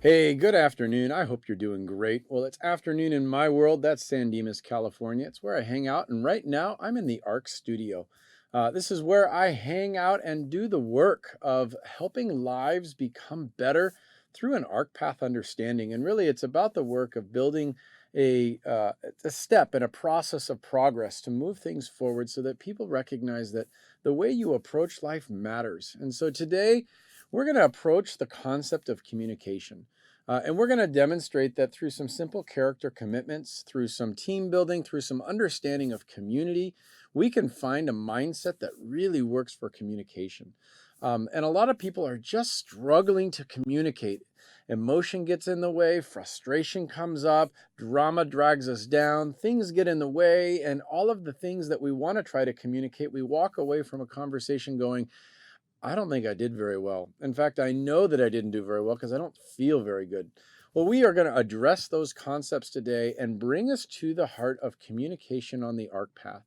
Hey, good afternoon. I hope you're doing great. Well, it's afternoon in my world. That's San Dimas, California. It's where I hang out. And right now, I'm in the ARC studio. This is where I hang out and do the work of helping lives become better through an ARC path understanding. And really, it's about the work of building a step and a process of progress to move things forward so that people recognize that the way you approach life matters. And so today, we're going to approach the concept of communication. And we're going to demonstrate that through some simple character commitments, through some team building, through some understanding of community, we can find a mindset that really works for communication. And a lot of people are just struggling to communicate. Emotion gets in the way, frustration comes up, drama drags us down, things get in the way, and all of the things that we want to try to communicate, we walk away from a conversation going, I don't think I did very well. In fact, I know that I didn't do very well because I don't feel very good. Well, we are going to address those concepts today and bring us to the heart of communication on the ARC path.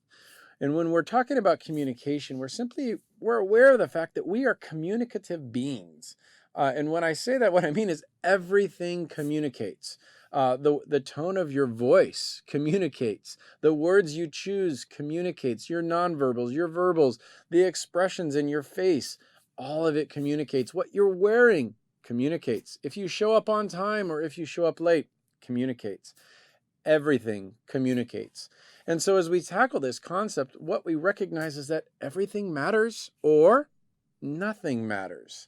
And when we're talking about communication, we're aware of the fact that we are communicative beings. And when I say that, what I mean is everything communicates. The tone of your voice communicates. The words you choose communicates. Your nonverbals, your verbals, the expressions in your face, all of it communicates. What you're wearing communicates. If you show up on time or if you show up late, communicates. Everything communicates. And so as we tackle this concept, what we recognize is that everything matters or nothing matters.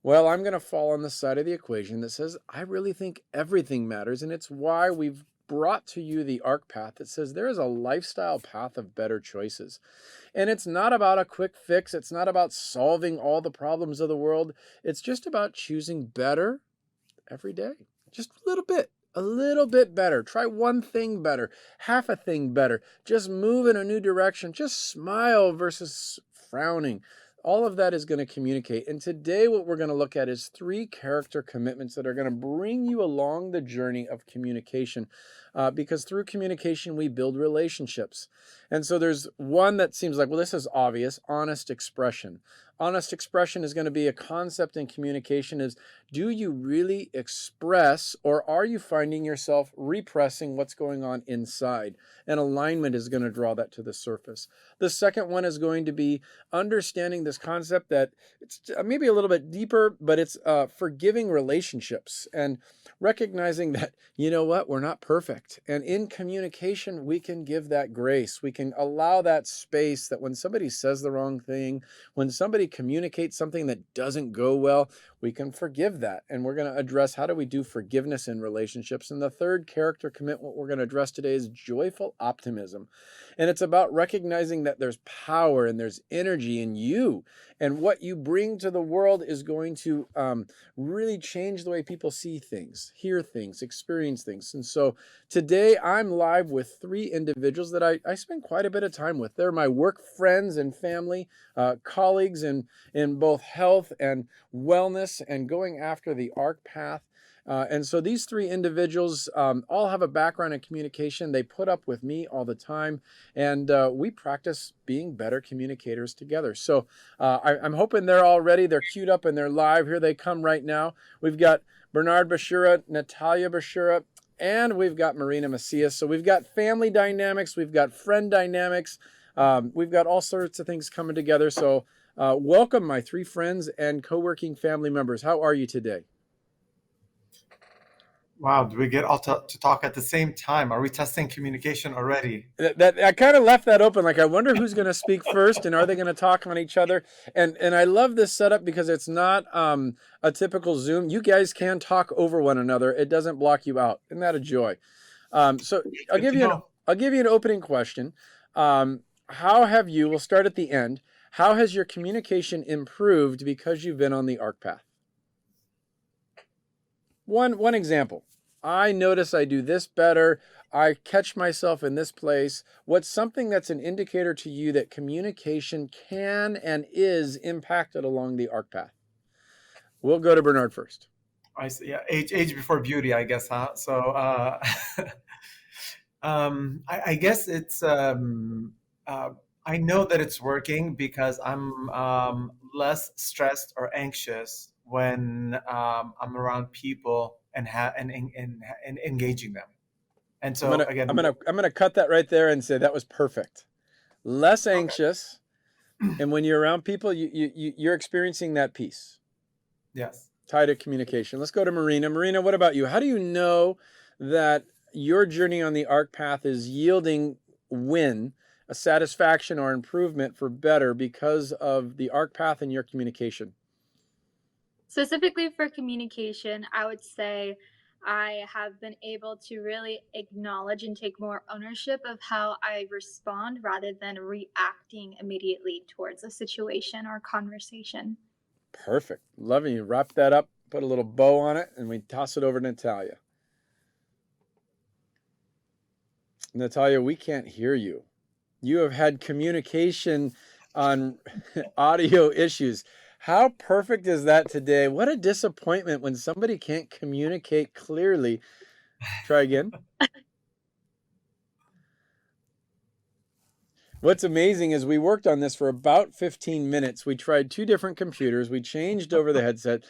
Well, I'm going to fall on the side of the equation that says I really think everything matters, and it's why we've brought to you the ARC path that says there is a lifestyle path of better choices. And it's not about a quick fix. It's not about solving all the problems of the world. It's just about choosing better every day. Just a little bit better. Try one thing better, half a thing better. Just move in a new direction. Just smile versus frowning. All of that is going to communicate. And today, what we're going to look at is three character commitments that are going to bring you along the journey of communication. Because through communication, we build relationships. And so there's one that seems like, well, this is obvious, honest expression. Honest expression is going to be a concept in communication is, do you really express or are you finding yourself repressing what's going on inside? And alignment is going to draw that to the surface. The second one is going to be understanding this concept that it's maybe a little bit deeper, but it's forgiving relationships and recognizing that, you know what, we're not perfect. And in communication, we can give that grace. We can allow that space that when somebody says the wrong thing, when somebody communicates something that doesn't go well, we can forgive that. And we're going to address how do we do forgiveness in relationships. And the third character commitment we're going to address today is joyful optimism. And it's about recognizing that there's power and there's energy in you. And what you bring to the world is going to really change the way people see things, hear things, experience things. And so today I'm live with three individuals that I spend quite a bit of time with. They're my work friends and family, colleagues in both health and wellness and going after the ARC path. And so these three individuals all have a background in communication. They put up with me all the time, and we practice being better communicators together. So I'm hoping they're all ready. They're queued up and they're live. Here they come right now. We've got Bernard Bashura, Natalia Bashura, and we've got Marina Macias. So we've got family dynamics. We've got friend dynamics. We've got all sorts of things coming together. So welcome, my three friends and co-working family members. How are you today? Wow, do we get all to talk at the same time? Are we testing communication already? That I kind of left that open. Like, I wonder who's going to speak first, and are they going to talk on each other? And I love this setup because it's not a typical Zoom. You guys can talk over one another. It doesn't block you out. Isn't that a joy? So I'll Good give to you an know. I'll give you an opening question. How have you? We'll start at the end. How has your communication improved because you've been on the ARC path? One example. I notice I do this better. I catch myself in this place. What's something that's an indicator to you that communication can and is impacted along the arc path? We'll go to Bernard first. I see. Yeah, age before beauty, I guess, huh? So, I guess it's. Uh, I know that it's working because I'm less stressed or anxious when I'm around people and engaging them. And I'm so gonna I'm again, gonna I'm gonna cut that right there and say that was perfect. Less anxious, and when you're around people, you're experiencing that peace yes. tied to communication. Let's go to Marina. Marina, what about you? How do you know that your journey on the ARC path is yielding win, a satisfaction or improvement for better because of the ARC path and your communication? Specifically for communication, I would say I have been able to really acknowledge and take more ownership of how I respond rather than reacting immediately towards a situation or conversation. Perfect. Loving you. Wrap that up, put a little bow on it, and we toss it over to Natalia. Natalia, we can't hear you. You have had communication on audio issues. How perfect is that today? What a disappointment when somebody can't communicate clearly. Try again. What's amazing is we worked on this for about 15 minutes. We tried 2 different computers. We changed over the headset.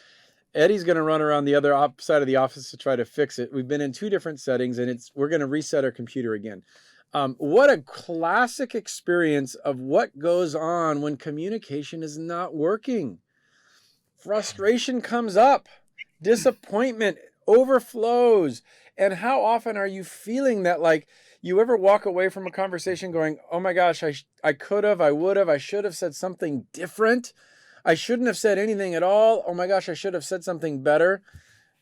Eddie's going to run around the other side of the office to try to fix it. We've been in 2 different settings, and we're going to reset our computer again. What a classic experience of what goes on when communication is not working. Frustration comes up, disappointment overflows. And how often are you feeling that, like, you ever walk away from a conversation going, oh my gosh, I could have, I would have, I should have said something different. I shouldn't have said anything at all. Oh my gosh, I should have said something better.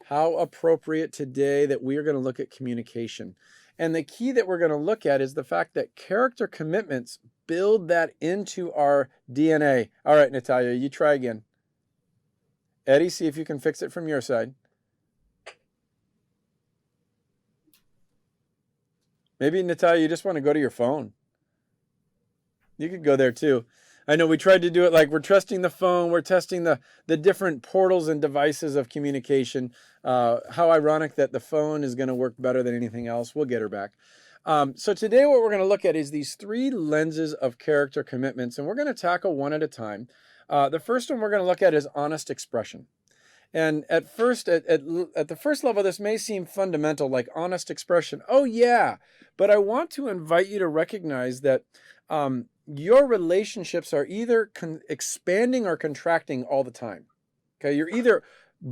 How appropriate today that we are going to look at communication. And the key that we're going to look at is the fact that character commitments build that into our DNA. All right, Natalia, you try again. Eddie, see if you can fix it from your side. Maybe, Natalia, you just want to go to your phone. You could go there too. I know we tried to do it like we're testing the phone, we're testing the different portals and devices of communication. How ironic that the phone is going to work better than anything else. We'll get her back. So today what we're going to look at is these 3 lenses of character commitments, and we're going to tackle one at a time. The first one we're going to look at is honest expression. And at the first level, this may seem fundamental, like honest expression. Oh yeah, but I want to invite you to recognize that your relationships are either expanding or contracting all the time. Okay, you're either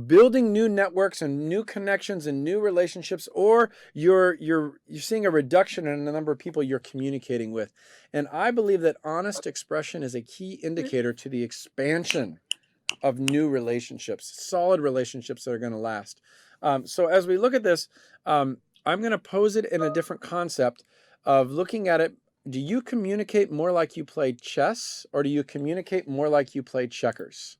building new networks and new connections and new relationships, or you're seeing a reduction in the number of people you're communicating with. And I believe that honest expression is a key indicator to the expansion of new relationships, solid relationships that are going to last. So as we look at this, I'm going to pose it in a different concept of looking at it. Do you communicate more like you play chess, or do you communicate more like you play checkers?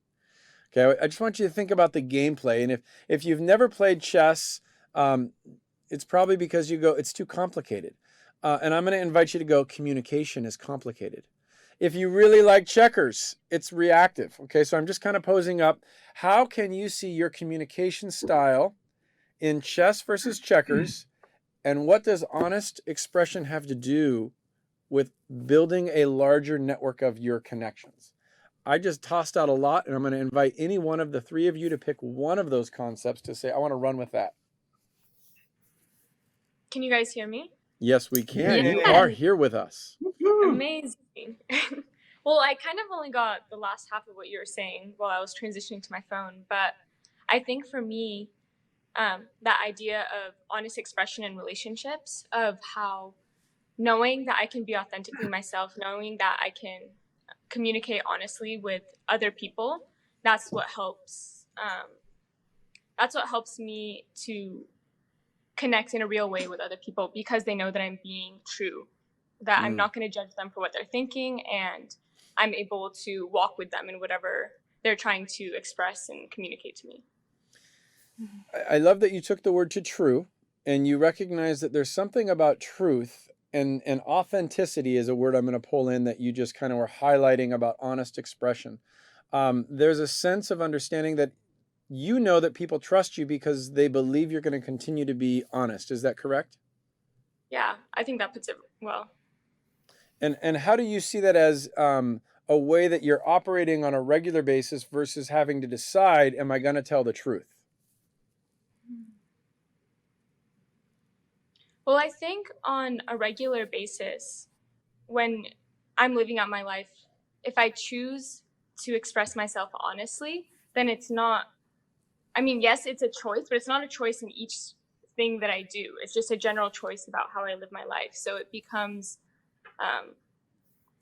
Okay, I just want you to think about the gameplay. And if you've never played chess, it's probably because you go, it's too complicated. And I'm going to invite you to go, communication is complicated. If you really like checkers, it's reactive. Okay, so I'm just kind of posing up, how can you see your communication style in chess versus checkers, and what does honest expression have to do with building a larger network of your connections? I just tossed out a lot, and I'm going to invite any one of the 3 of you to pick one of those concepts to say, I want to run with that. Can you guys hear me? Yes, we can. Yeah. You are here with us. Amazing. Well, I kind of only got the last half of what you were saying while I was transitioning to my phone, but I think for me, that idea of honest expression in relationships, of how knowing that I can be authentically myself, knowing that I can communicate honestly with other people, that's what helps. That's what helps me to connect in a real way with other people, because they know that I'm being true, that I'm not going to judge them for what they're thinking, and I'm able to walk with them in whatever they're trying to express and communicate to me. I love that you took the word to true, and you recognize that there's something about truth, and authenticity is a word I'm going to pull in that you just kind of were highlighting about honest expression. There's a sense of understanding that you know that people trust you because they believe you're going to continue to be honest. Is that correct? Yeah, I think that puts it well. And how do you see that as a way that you're operating on a regular basis versus having to decide, am I going to tell the truth? Well, I think on a regular basis, when I'm living out my life, if I choose to express myself honestly, then it's not, I mean, yes, it's a choice, but it's not a choice in each thing that I do. It's just a general choice about how I live my life. So it becomes um,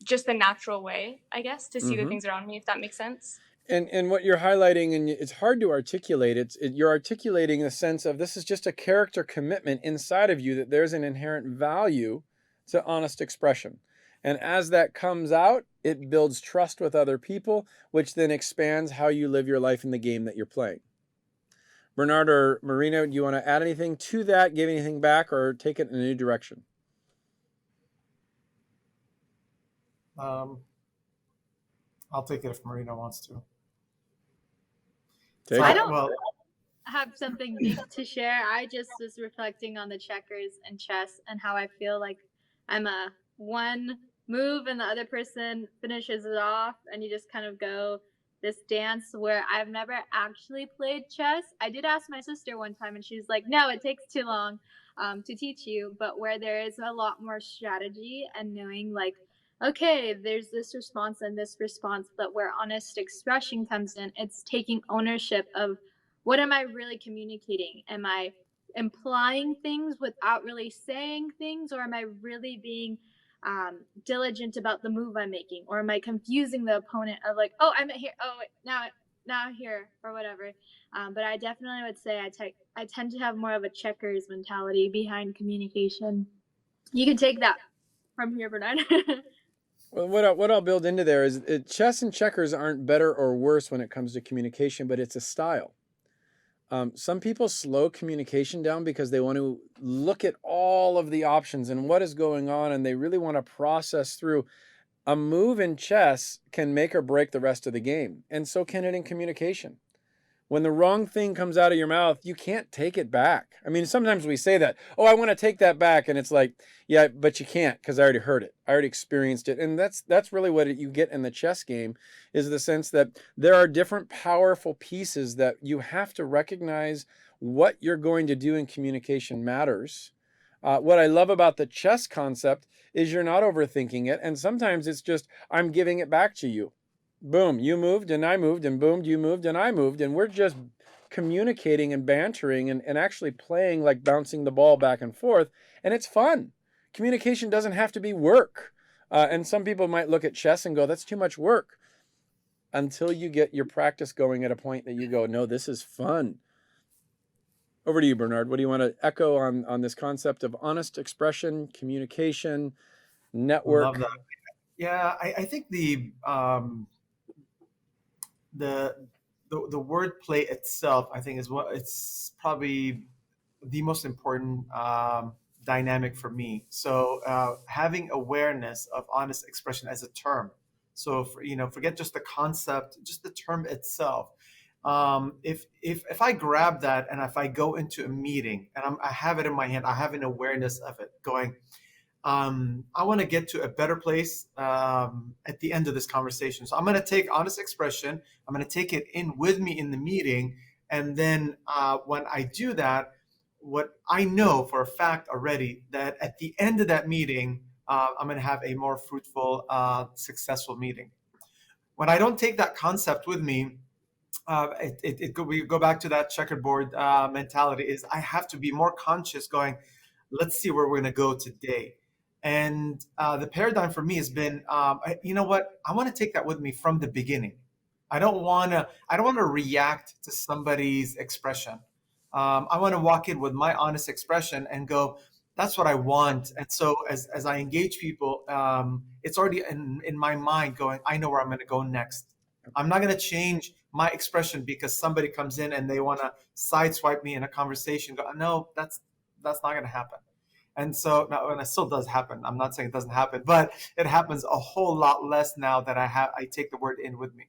just the natural way, I guess, to see the Mm-hmm. things around me, if that makes sense. And what you're highlighting, and it's hard to articulate, you're articulating the sense of this is just a character commitment inside of you, that there's an inherent value to honest expression. And as that comes out, it builds trust with other people, which then expands how you live your life in the game that you're playing. Bernard or Marina, do you want to add anything to that, give anything back, or take it in a new direction? Um, I'll take it if Marina wants to. Take I it. don't Well, have something deep to share. I just was reflecting on the checkers and chess and how I feel like I'm a one move and the other person finishes it off, and you just kind of go this dance where I've never actually played chess. I did ask my sister one time, and she's like, "No, it takes too long to teach you." But where there is a lot more strategy and knowing, like, okay, there's this response and this response, but where honest expression comes in, it's taking ownership of what am I really communicating? Am I implying things without really saying things, or am I really being diligent about the move I'm making, or am I confusing the opponent of like, oh, I'm here, oh, wait, now here, or whatever. But I definitely would say I tend to have more of a checkers mentality behind communication. You can take that from here, Bernard. Well, what I'll build into there is chess and checkers aren't better or worse when it comes to communication, but it's a style. Some people slow communication down because they want to look at all of the options and what is going on, and they really want to process through. A move in chess can make or break the rest of the game, and so can it in communication. When the wrong thing comes out of your mouth, you can't take it back. I mean, sometimes we say that, oh, I want to take that back. And it's like, yeah, but you can't, because I already heard it. I already experienced it. And that's really what you get in the chess game, is the sense that there are different powerful pieces that you have to recognize. What you're going to do in communication matters. What I love about the chess concept is you're not overthinking it. And sometimes it's just, I'm giving it back to you. Boom, you moved and I moved, and boom, you moved and I moved, and we're just communicating and bantering and actually playing, like bouncing the ball back and forth, and it's fun. Communication doesn't have to be work. And some people might look at chess and go, that's too much work, until you get your practice going at a point that you go, no, this is fun. Over to you, Bernard. What do you want to echo on this concept of honest expression, communication, love network? that. Yeah, I think the the wordplay itself, I think, is what it's probably the most important dynamic for me. So having awareness of honest expression as a term. So forget just the concept, just the term itself. If I grab that and if I go into a meeting and I have it in my hand, I have an awareness of it going. I want to get to a better place at the end of this conversation. So I'm going to take honest expression. I'm going to take it in with me in the meeting. And then when I do that, what I know for a fact already, that at the end of that meeting, I'm going to have a more fruitful, successful meeting. When I don't take that concept with me, we go back to that checkerboard mentality, is I have to be more conscious going, let's see where we're going to go today. And the paradigm for me has been, you know what? I want to take that with me from the beginning. I don't want to. I don't want to react to somebody's expression. I want to walk in with my honest expression and go, "That's what I want." And so, as I engage people, it's already in my mind going, "I know where I'm going to go next." I'm not going to change my expression because somebody comes in and they want to sideswipe me in a conversation. Go, no, that's not going to happen. And so now, and it still does happen. I'm not saying it doesn't happen, but it happens a whole lot less now that I take the word in with me.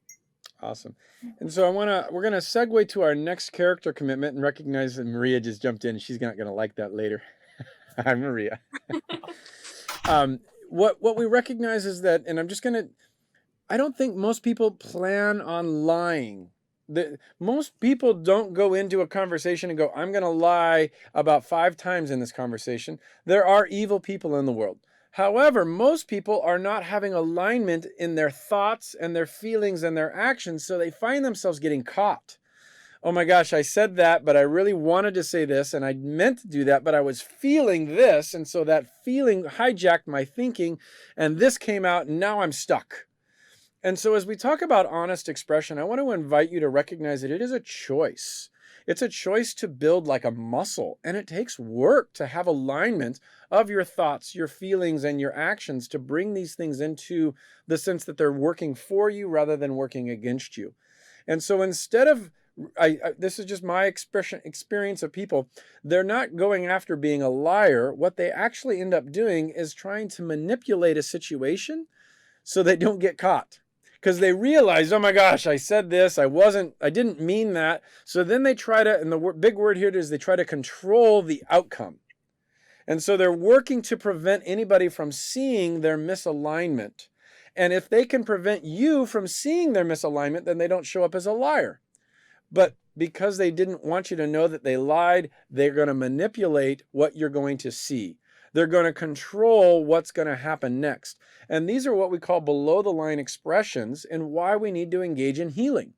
Awesome. And so we're gonna segue to our next character commitment, and recognize that Maria just jumped in. She's not gonna like that later. Hi, Maria. What we recognize is that, and I'm just gonna I don't think most people plan on lying. Most people don't go into a conversation and go, I'm going to lie about 5 times in this conversation. There are evil people in the world. However, most people are not having alignment in their thoughts and their feelings and their actions, so they find themselves getting caught. Oh my gosh, I said that, but I really wanted to say this, and I meant to do that, but I was feeling this, and so that feeling hijacked my thinking, and this came out, and now I'm stuck. And so, as we talk about honest expression, I want to invite you to recognize that it is a choice. It's a choice to build like a muscle, and it takes work to have alignment of your thoughts, your feelings, and your actions to bring these things into the sense that they're working for you rather than working against you. And so, instead of this is just my experience of people. They're not going after being a liar. What they actually end up doing is trying to manipulate a situation so they don't get caught. Because they realize, oh my gosh, I said this, I didn't mean that. So then they try to, and the big word here is they try to control the outcome. And so they're working to prevent anybody from seeing their misalignment. And if they can prevent you from seeing their misalignment, then they don't show up as a liar. But because they didn't want you to know that they lied, they're going to manipulate what you're going to see. They're going to control what's going to happen next. And these are what we call below the line expressions and why we need to engage in healing.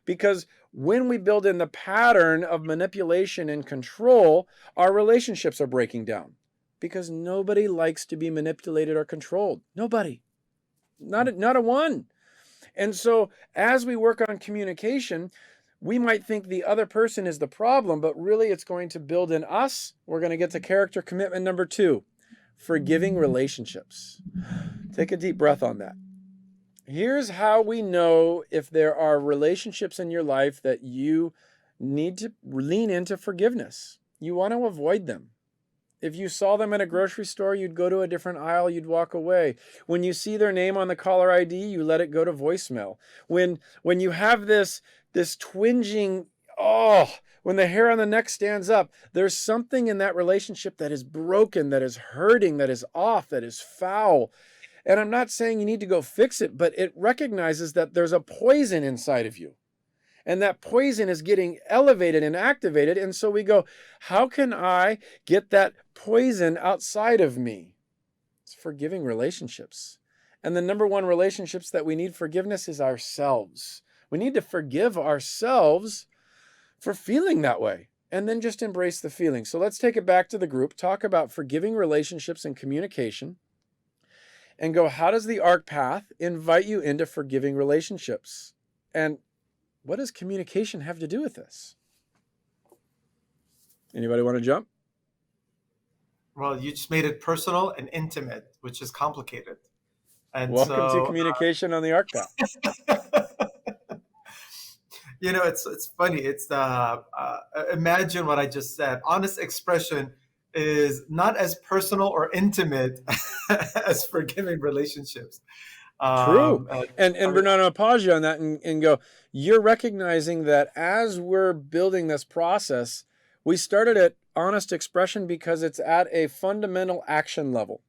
Because when we build in the pattern of manipulation and control, our relationships are breaking down. Because nobody likes to be manipulated or controlled. Nobody. Not a one. And so as we work on communication, we might think the other person is the problem, but really it's going to build in us. We're going to get to character commitment number 2, forgiving relationships. Take a deep breath on that. Here's how we know if there are relationships in your life that you need to lean into forgiveness. You want to avoid them. If you saw them in a grocery store, you'd go to a different aisle, you'd walk away. When you see their name on the caller ID, you let it go to voicemail. When you have this twinging, when the hair on the neck stands up, there's something in that relationship that is broken, that is hurting, that is off, that is foul. And I'm not saying you need to go fix it, but it recognizes that there's a poison inside of you. And that poison is getting elevated and activated. And so we go, how can I get that poison outside of me? It's forgiving relationships. And the number one relationships that we need forgiveness is ourselves. We need to forgive ourselves for feeling that way and then just embrace the feeling. So let's take it back to the group, talk about forgiving relationships and communication, and go, how does the AHRK path invite you into forgiving relationships? And what does communication have to do with this? Anybody want to jump? Well, you just made it personal and intimate, which is complicated. And Welcome so, to communication on the AHRK path. it's funny. It's imagine what I just said. Honest expression is not as personal or intimate as forgiving relationships. True. And I mean, Bernardo, I'll pause you on that and go, you're recognizing that as we're building this process, we started at honest expression because it's at a fundamental action level.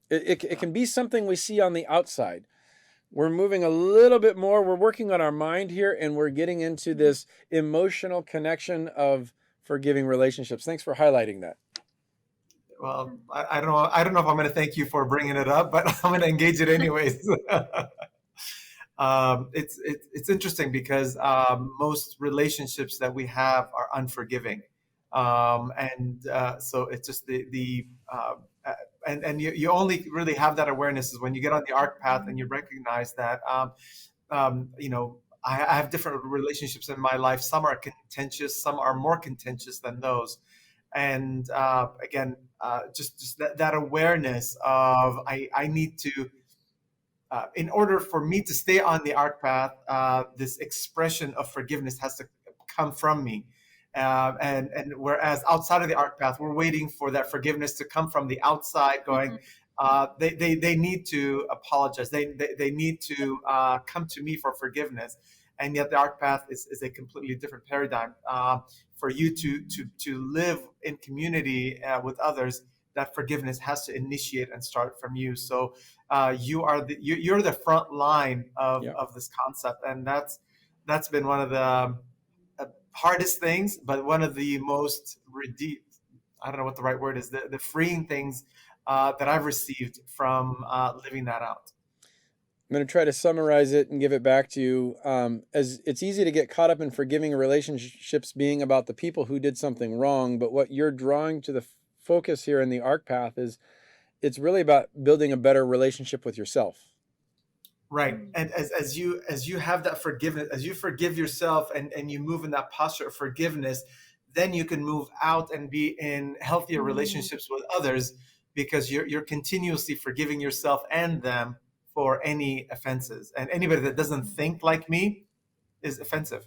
It can be something we see on the outside. We're moving a little bit more. We're working on our mind here, and we're getting into this emotional connection of forgiving relationships. Thanks for highlighting that. well, I don't know. I don't know if I'm going to thank you for bringing it up, but I'm going to engage it anyways. It's interesting because most relationships that we have are unforgiving, so it's just and you only really have that awareness is when you get on the ARC path and you recognize that I have different relationships in my life. Some are contentious, some are more contentious than those. And again, just that awareness of I need to, in order for me to stay on the ARC path, this expression of forgiveness has to come from me. And whereas outside of the ARC path, we're waiting for that forgiveness to come from the outside, going, they need to apologize. They need to come to me for forgiveness. And yet the ARC path is a completely different paradigm. For you to live in community with others, that forgiveness has to initiate and start from you. So you're the front line Yeah. of this concept, and that's been one of the hardest things, but one of the most I don't know what the right word is, the freeing things that I've received from living that out. I'm going to try to summarize it and give it back to you. As it's easy to get caught up in forgiving relationships being about the people who did something wrong, but what you're drawing to the focus here in the ARC path is it's really about building a better relationship with yourself. Right. And as you have that forgiveness, as you forgive yourself and you move in that posture of forgiveness, then you can move out and be in healthier relationships with others, because you're continuously forgiving yourself and them for any offenses. And anybody that doesn't think like me is offensive.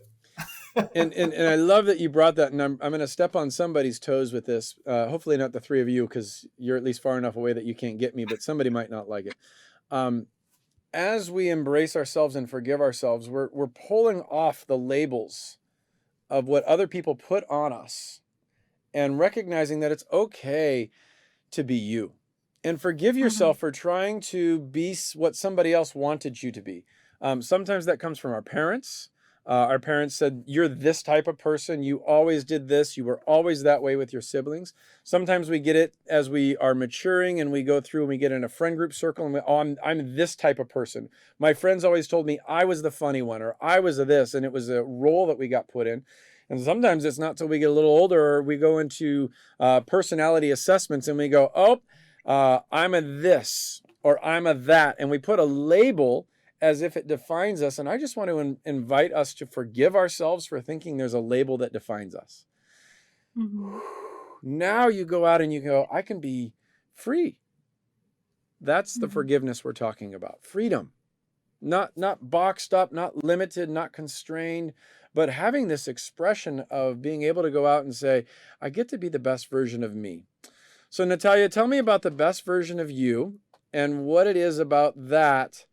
And I love that you brought that, and I'm going to step on somebody's toes with this. Hopefully not the three of you, because you're at least far enough away that you can't get me, but somebody might not like it. As we embrace ourselves and forgive ourselves, we're pulling off the labels of what other people put on us and recognizing that it's okay to be you. And forgive yourself for trying to be what somebody else wanted you to be. Sometimes that comes from our parents. Our parents said, you're this type of person. You always did this. You were always that way with your siblings. Sometimes we get it as we are maturing and we go through and we get in a friend group circle and I'm this type of person. My friends always told me I was the funny one, or I was a this, and it was a role that we got put in. And sometimes it's not till we get a little older, or we go into personality assessments and we go, I'm a this, or I'm a that. And we put a label as if it defines us. And I just want to invite us to forgive ourselves for thinking there's a label that defines us. Now you go out and you go, I can be free. That's the forgiveness we're talking about. Freedom. Not boxed up, not limited, not constrained, but having this expression of being able to go out and say, I get to be the best version of me. So Natalia, tell me about the best version of you and what it is about that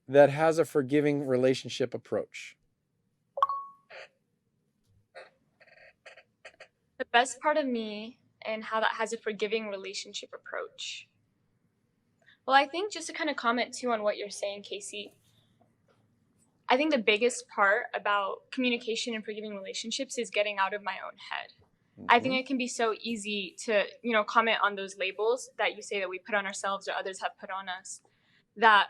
has a forgiving relationship approach. The best part of me and how that has a forgiving relationship approach. Well, I think just to kind of comment too on what you're saying, Casey, I think the biggest part about communication and forgiving relationships is getting out of my own head. I think it can be so easy to, comment on those labels that you say that we put on ourselves or others have put on us, that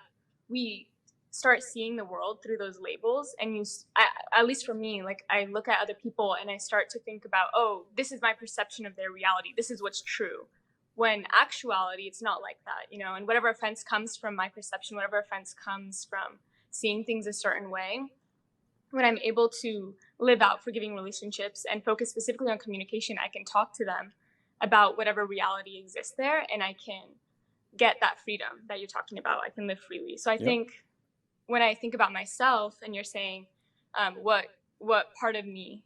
we start seeing the world through those labels. And at least for me, like I look at other people and I start to think about, oh, this is my perception of their reality. This is what's true. When actuality, it's not like that, and whatever offense comes from my perception, whatever offense comes from seeing things a certain way, when I'm able to live out forgiving relationships and focus specifically on communication, I can talk to them about whatever reality exists there, and I can get that freedom that you're talking about. I can live freely. So I think when I think about myself, and you're saying what part of me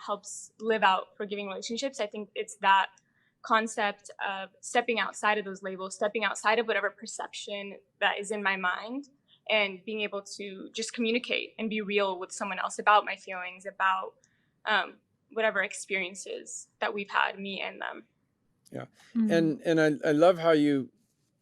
helps live out forgiving relationships, I think it's that concept of stepping outside of those labels, stepping outside of whatever perception that is in my mind, and being able to just communicate and be real with someone else about my feelings, about whatever experiences that we've had, me and them. Yeah. And I love how you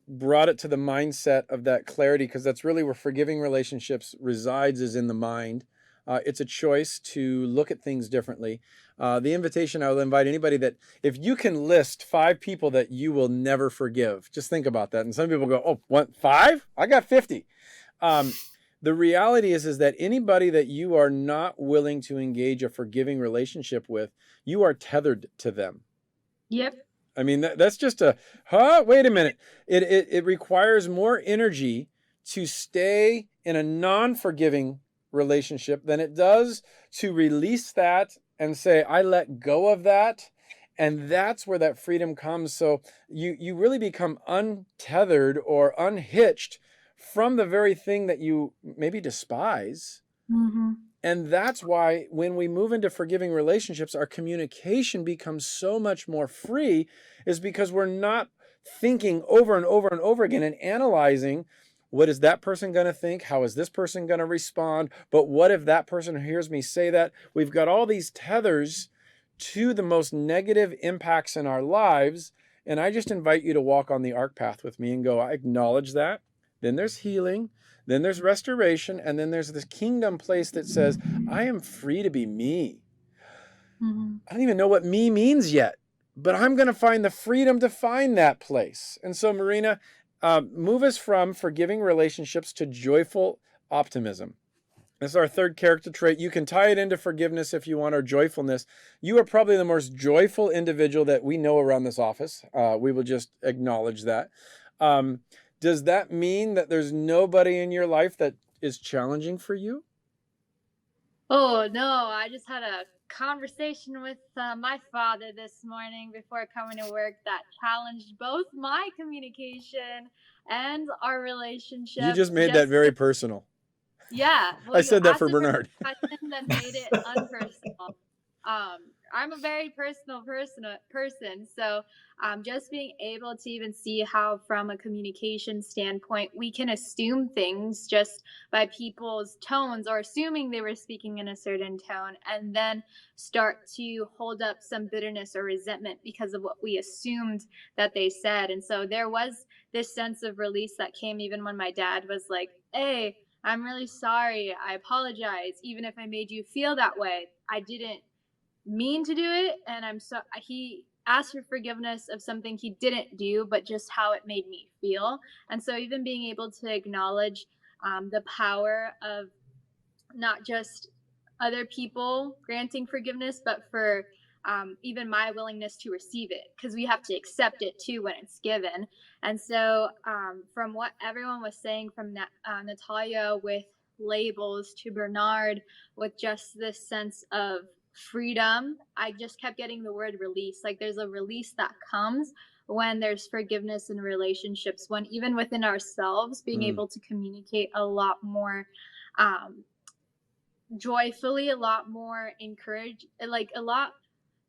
brought it to the mindset of that clarity, because that's really where forgiving relationships resides, is in the mind. It's a choice to look at things differently. The invitation, I will invite anybody that if you can list 5 people that you will never forgive, just think about that. And some people go, oh, what, 5? I got 50. The reality is that anybody that you are not willing to engage a forgiving relationship with, you are tethered to them. Yep. I mean, that's just wait a minute. It requires more energy to stay in a non-forgiving relationship than it does to release that and say, I let go of that. And that's where that freedom comes. So you really become untethered or unhitched from the very thing that you maybe despise. And that's why when we move into forgiving relationships, our communication becomes so much more free, is because we're not thinking over and over and over again and analyzing, what is that person going to think? How is this person going to respond? But what if that person hears me say that? We've got all these tethers to the most negative impacts in our lives. And I just invite you to walk on the ARC path with me and go, I acknowledge that. Then there's healing. Then there's restoration. And then there's this kingdom place that says, I am free to be me. Mm-hmm. I don't even know what me means yet, but I'm going to find the freedom to find that place. And so, Marina, move us from forgiving relationships to joyful optimism. This is our third character trait. You can tie it into forgiveness if you want, or joyfulness. You are probably the most joyful individual that we know around this office. We will just acknowledge that. Does that mean that there's nobody in your life that is challenging for you? Oh, no, I just had a conversation with my father this morning before coming to work that challenged both my communication and our You relationship. just made that very personal. Yeah, well, I you said that asked for a personal Bernard. question, then made it unpersonal. I'm a very personal person, so just being able to even see how, from a communication standpoint, we can assume things just by people's tones, or assuming they were speaking in a certain tone, and then start to hold up some bitterness or resentment because of what we assumed that they said. And so there was this sense of release that came even when my dad was like, "Hey, I'm really sorry. I apologize. Even if I made you feel that way, I didn't mean to do it." And he asked for forgiveness of something he didn't do, but just how it made me feel. And so, even being able to acknowledge the power of not just other people granting forgiveness, but for even my willingness to receive it, because we have to accept it too when it's given. And so, from what everyone was saying, from Natalia with labels, to Bernard with just this sense of freedom, I just kept getting the word release. Like, there's a release that comes when there's forgiveness in relationships, when even within ourselves, being able to communicate a lot more joyfully, a lot more encouraged, like a lot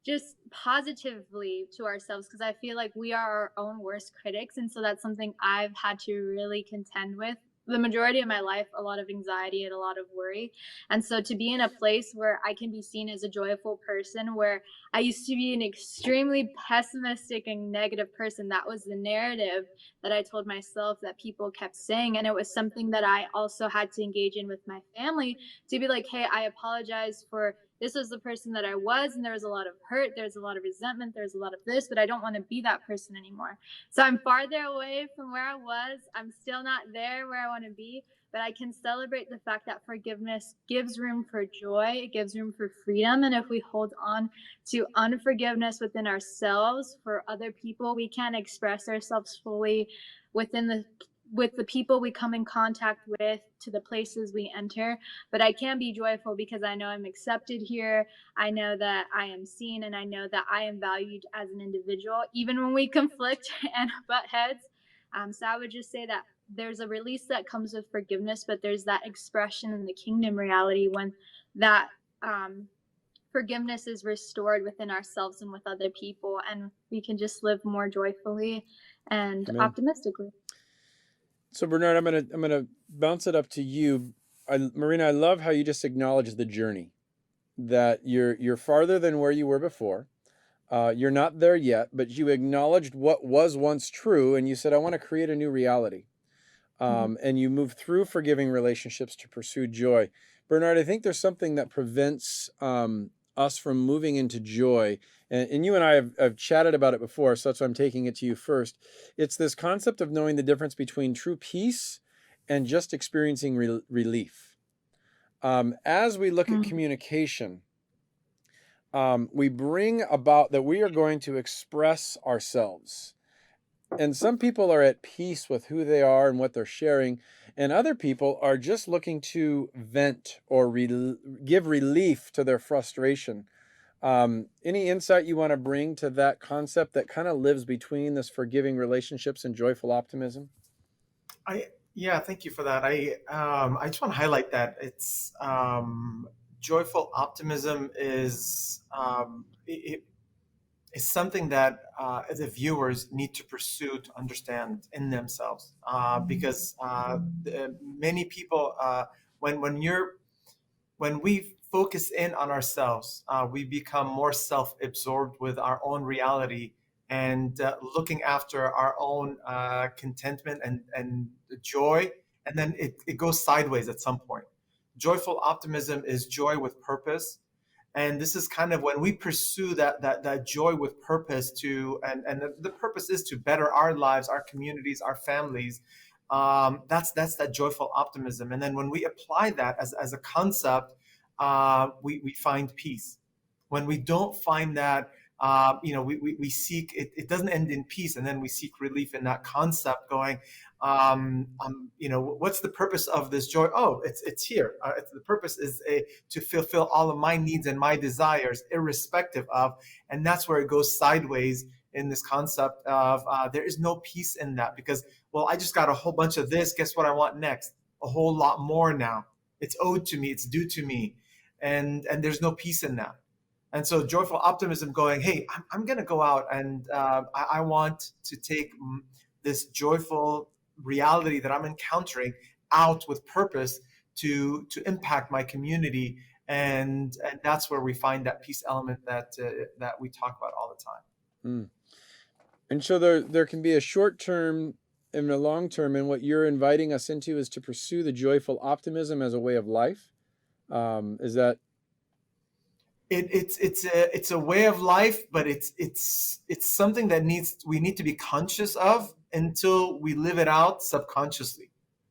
just positively to ourselves, because I feel like we are our own worst critics. And so that's something I've had to really contend with the majority of my life, a lot of anxiety and a lot of worry. And so to be in a place where I can be seen as a joyful person, where I used to be an extremely pessimistic and negative person, that was the narrative that I told myself that people kept saying. And it was something that I also had to engage in with my family, to be like, hey, I apologize for this was the person that I was, and there was a lot of hurt, there's a lot of resentment, there's a lot of this, but I don't want to be that person anymore. So I'm farther away from where I was. I'm still not there where I want to be, but I can celebrate the fact that forgiveness gives room for joy, it gives room for freedom. And if we hold on to unforgiveness within ourselves for other people, we can't express ourselves fully with the people we come in contact with, to the places we enter. But I can be joyful because I know I'm accepted here. I know that I am seen, and I know that I am valued as an individual, even when we conflict and butt heads. So I would just say that there's a release that comes with forgiveness, but there's that expression in the kingdom reality when that forgiveness is restored within ourselves and with other people, and we can just live more joyfully and Amen. optimistically. So Bernard, I'm gonna bounce it up to you. Marina, I love how you just acknowledge the journey, that you're farther than where you were before. You're not there yet, but you acknowledged what was once true, and you said, I want to create a new reality. And you move through forgiving relationships to pursue joy. Bernard, I think there's something that prevents us from moving into joy. And you and I have chatted about it before, so that's why I'm taking it to you first. It's this concept of knowing the difference between true peace and just experiencing relief. As we look at communication, we bring about that we are going to express ourselves. And some people are at peace with who they are and what they're sharing, and other people are just looking to vent or give relief to their frustration. Any insight you want to bring to that concept that kind of lives between this forgiving relationships and joyful optimism? Yeah, thank you for that. I just want to highlight that it's joyful optimism is something that the viewers need to pursue to understand in themselves, because many people when we focus in on ourselves. We become more self-absorbed with our own reality and looking after our own contentment and joy. And then it goes sideways at some point. Joyful optimism is joy with purpose. And this is kind of when we pursue that joy with purpose and the purpose is to better our lives, our communities, our families. That's that joyful optimism. And then when we apply that as a concept, we find peace. When we don't find that, we seek it. It doesn't end in peace, and then we seek relief in that concept. Going, what's the purpose of this joy? Oh, it's here. The purpose is to fulfill all of my needs and my desires, irrespective of, and that's where it goes sideways in this concept of there is no peace in that because, well, I just got a whole bunch of this. Guess what I want next? A whole lot more now. It's owed to me. It's due to me, and there's no peace in that. And so joyful optimism going, hey, I'm going to go out and I want to take this joyful reality that I'm encountering out with purpose to impact my community. And that's where we find that peace element that we talk about all the time. Mm. And so there can be a short term and a long term, and what you're inviting us into is to pursue the joyful optimism as a way of life. Is that? It's a way of life, but it's something that we need to be conscious of until we live it out subconsciously.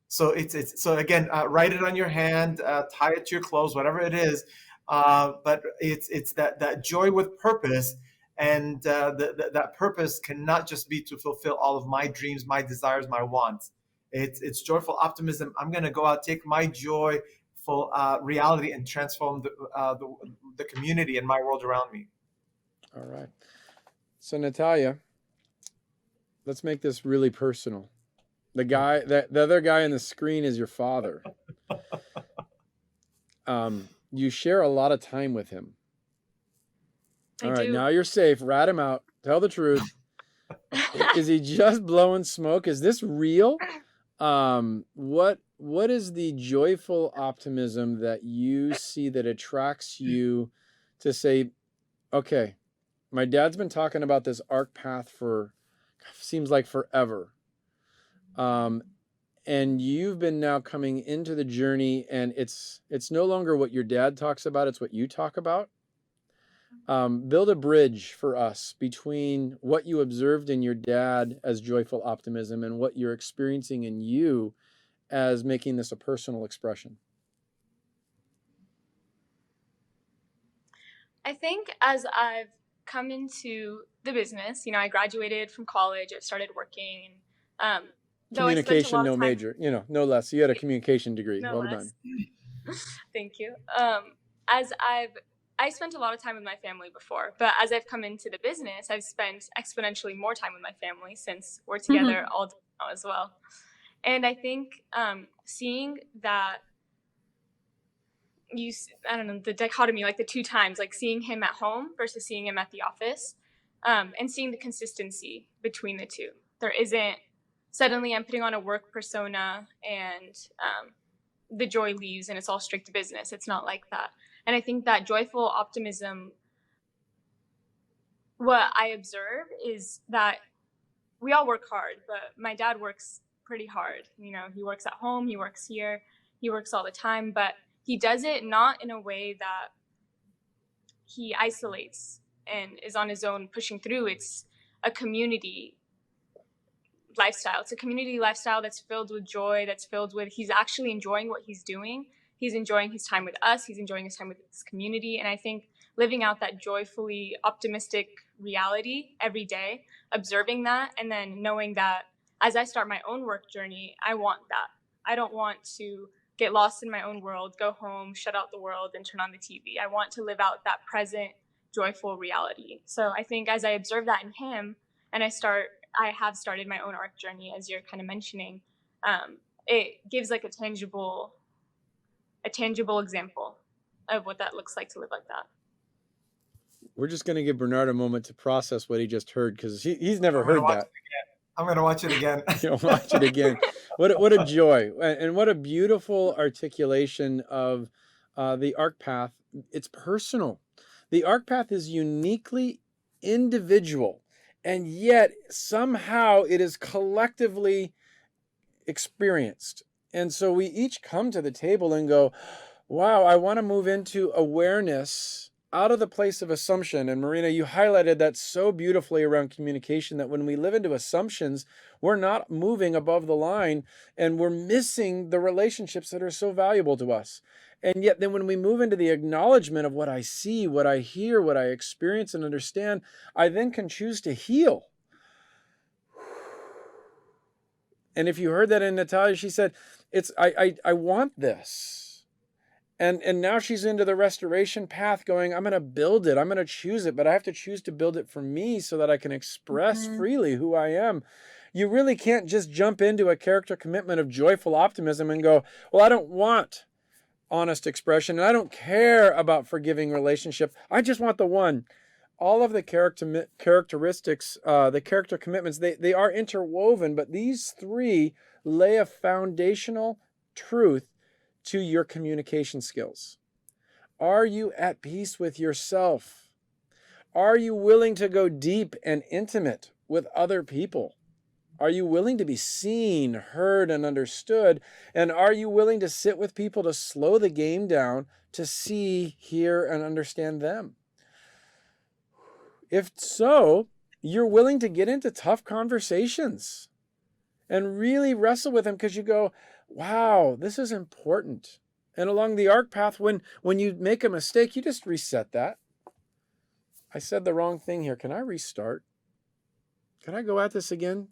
So so again, write it on your hand, tie it to your clothes, whatever it is. But it's that joy with purpose, and that purpose cannot just be to fulfill all of my dreams, my desires, my wants. It's joyful optimism. I'm going to go out, take my joyful reality, and transform the community and my world around me. All right. So Natalia, let's make this really personal. The other guy on the screen is your father. You share a lot of time with him. All right, now you're safe. Rat him out. Tell the truth. Is he just blowing smoke? Is this real? What is the joyful optimism that you see that attracts you to say, okay, my dad's been talking about this AHRK path for seems like forever. And you've been now coming into the journey, and it's no longer what your dad talks about, it's what you talk about. Build a bridge for us between what you observed in your dad as joyful optimism and what you're experiencing in you as making this a personal expression. I think as I've come into the business, I graduated from college, I started working, communication, no major, no less. You had a communication degree. No well less. Done. Thank you. I spent a lot of time with my family before, but as I've come into the business, I've spent exponentially more time with my family since we're together all day now as well. And I think seeing that the dichotomy, like the two times, like seeing him at home versus seeing him at the office, and seeing the consistency between the two. There isn't suddenly I'm putting on a work persona and the joy leaves and it's all strict business. It's not like that. And I think that joyful optimism, what I observe is that we all work hard, but my dad works pretty hard. He works at home, he works here, he works all the time, but he does it not in a way that he isolates and is on his own pushing through. It's a community lifestyle. It's a community lifestyle that's filled with joy, that's filled with, he's actually enjoying what he's doing. He's enjoying his time with us. He's enjoying his time with his community. And I think living out that joyfully optimistic reality every day, observing that, and then knowing that as I start my own work journey, I want that. I don't want to get lost in my own world, go home, shut out the world, and turn on the TV. I want to live out that present, joyful reality. So I think as I observe that in him, and I have started my own AHRK journey, as you're kind of mentioning, it gives like a tangible example of what that looks like to live like that. We're just going to give Bernard a moment to process what he just heard, because he's never heard that. I'm going to watch it again. You'll watch it again. What a joy, and what a beautiful articulation of the AHRK path it's personal. The arc path is uniquely individual, and yet somehow it is collectively experienced. And so we each come to the table and go, wow, I want to move into awareness out of the place of assumption. And Marina, you highlighted that so beautifully around communication, that when we live into assumptions, we're not moving above the line and we're missing the relationships that are so valuable to us. And yet then when we move into the acknowledgement of what I see, what I hear, what I experience and understand, I then can choose to heal. And if you heard that in Natalia, she said, I want this. And now she's into the restoration path going, I'm going to build it. I'm going to choose it, but I have to choose to build it for me so that I can express freely who I am. You really can't just jump into a character commitment of joyful optimism and go, well, I don't want honest expression and I don't care about forgiving relationship. I just want the one. All of the characteristics, the character commitments, they are interwoven, but these three lay a foundational truth to your communication skills. Are you at peace with yourself? Are you willing to go deep and intimate with other people? Are you willing to be seen, heard, and understood? And are you willing to sit with people to slow the game down to see, hear, and understand them? If so, you're willing to get into tough conversations and really wrestle with them because you go, wow, this is important. And along the arc path, when you make a mistake, you just reset that. I said the wrong thing here. Can I restart? Can I go at this again?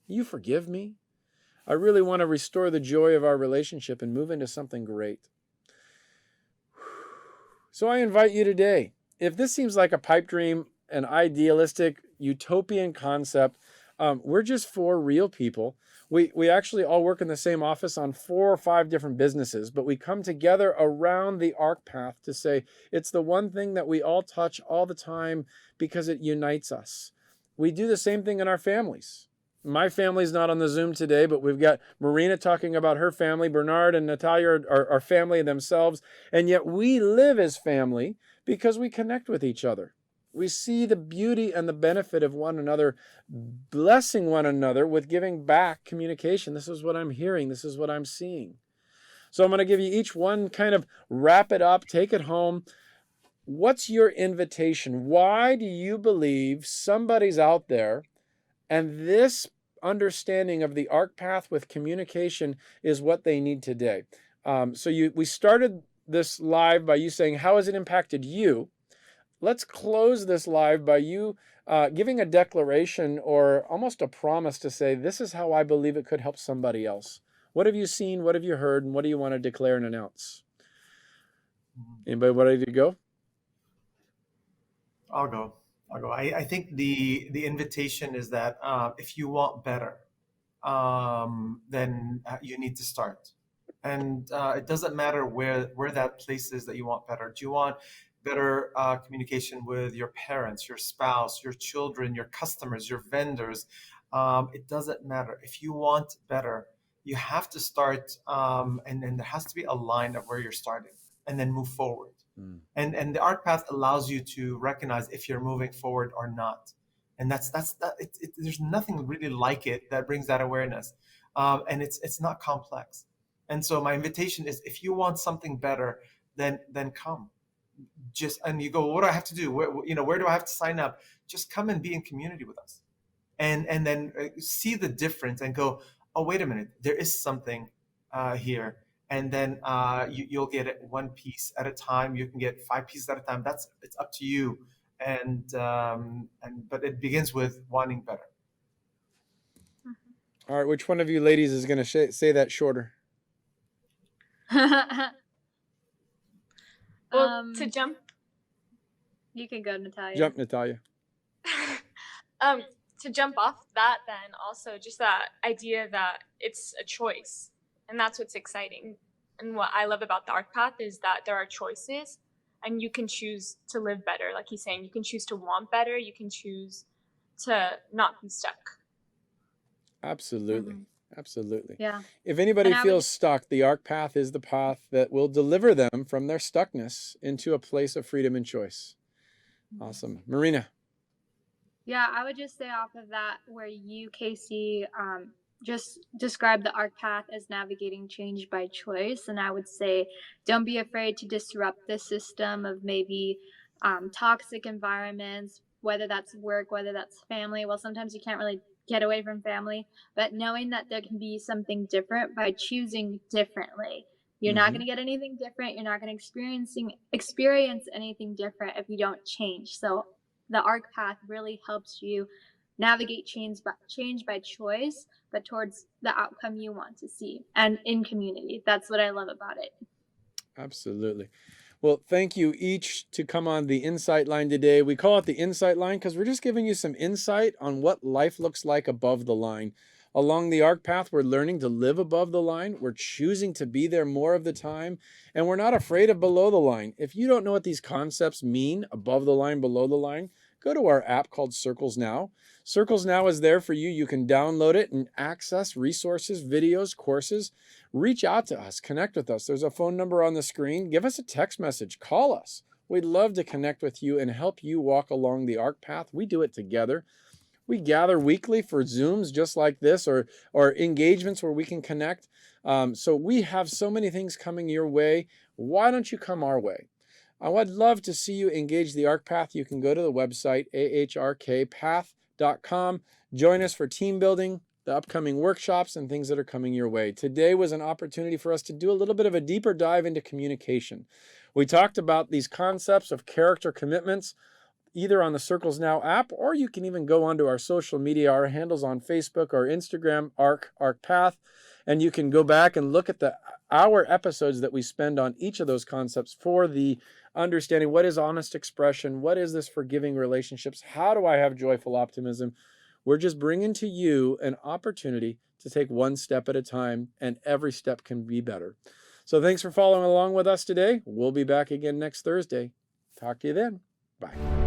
You forgive me? I really want to restore the joy of our relationship and move into something great. So I invite you today, if this seems like a pipe dream, an idealistic, utopian concept, we're just four real people. We actually all work in the same office on 4 or 5 different businesses, but we come together around the arc path to say it's the one thing that we all touch all the time because it unites us. We do the same thing in our families. My family's not on the Zoom today, but we've got Marina talking about her family. Bernard and Natalia are family themselves. And yet we live as family because we connect with each other. We see the beauty and the benefit of one another, blessing one another with giving back communication. This is what I'm hearing. This is what I'm seeing. So I'm going to give you each one, kind of wrap it up, take it home. What's your invitation? Why do you believe somebody's out there and this understanding of the arc path with communication is what they need today? We started this live by you saying, how has it impacted you? Let's close this live by you giving a declaration or almost a promise to say, this is how I believe it could help somebody else. What have you seen? What have you heard? And what do you want to declare and announce? Anybody ready to go? I'll go. I think the invitation is that if you want better, then you need to start. And it doesn't matter where that place is that you want better. Do you want better communication with your parents, your spouse, your children, your customers, your vendors? It doesn't matter. If you want better, you have to start, and then there has to be a line of where you're starting, and then move forward. And the arc path allows you to recognize if you're moving forward or not. And there's nothing really like it that brings that awareness, and it's not complex. And so my invitation is, if you want something better, then come. And you go, what do I have to do? Where do I have to sign up? Just come and be in community with us, and then see the difference and go, oh, wait a minute, there is something here. And then you'll get it one piece at a time. You can get 5 pieces at a time. It's up to you. But it begins with wanting better. All right, which one of you ladies is going to say that shorter? Well, to jump. You can go, Natalia. Jump, Natalia. To jump off that, then also just that idea that it's a choice. And that's what's exciting. And what I love about the arc path is that there are choices and you can choose to live better. Like he's saying, you can choose to want better. You can choose to not be stuck. Absolutely. Absolutely. Yeah. If And anybody I would feels stuck, the ARC path is the path that will deliver them from their stuckness into a place of freedom and choice. Awesome. Marina. Yeah, I would just say off of that, where you, Casey, just describe the arc path as navigating change by choice. And I would say, don't be afraid to disrupt the system of maybe toxic environments, whether that's work, whether that's family. Well, sometimes you can't really get away from family, but knowing that there can be something different by choosing differently. You're not going Mm-hmm. to get anything different. You're not going to experience anything different if you don't change. So the arc path really helps you navigate change by choice, but towards the outcome you want to see and in community. That's what I love about it. Absolutely. Well, thank you each to come on the Insight Line today. We call it the Insight Line because we're just giving you some insight on what life looks like above the line. Along the arc path, we're learning to live above the line. We're choosing to be there more of the time, and we're not afraid of below the line. If you don't know what these concepts mean, above the line, below the line, go to our app called Circles Now. Circles Now is there for you. You can download it and access resources, videos, courses. Reach out to us, connect with us. There's a phone number on the screen. Give us a text message, call us. We'd love to connect with you and help you walk along the arc path. We do it together. We gather weekly for Zooms just like this, or engagements where we can connect. So we have so many things coming your way. Why don't you come our way? I would love to see you engage the arc path. You can go to the website, ahrkpath.com. Join us for team building, the upcoming workshops, and things that are coming your way. Today was an opportunity for us to do a little bit of a deeper dive into communication. We talked about these concepts of character commitments, either on the Circles Now app, or you can even go onto our social media. Our handles on Facebook or Instagram, ARC Path, and you can go back and look at the hour episodes that we spend on each of those concepts for the understanding what is honest expression, what is this forgiving relationships, how do I have joyful optimism. We're just bringing to you an opportunity to take one step at a time, and every step can be better. So thanks for following along with us today. We'll be back again next Thursday. Talk to you then. Bye.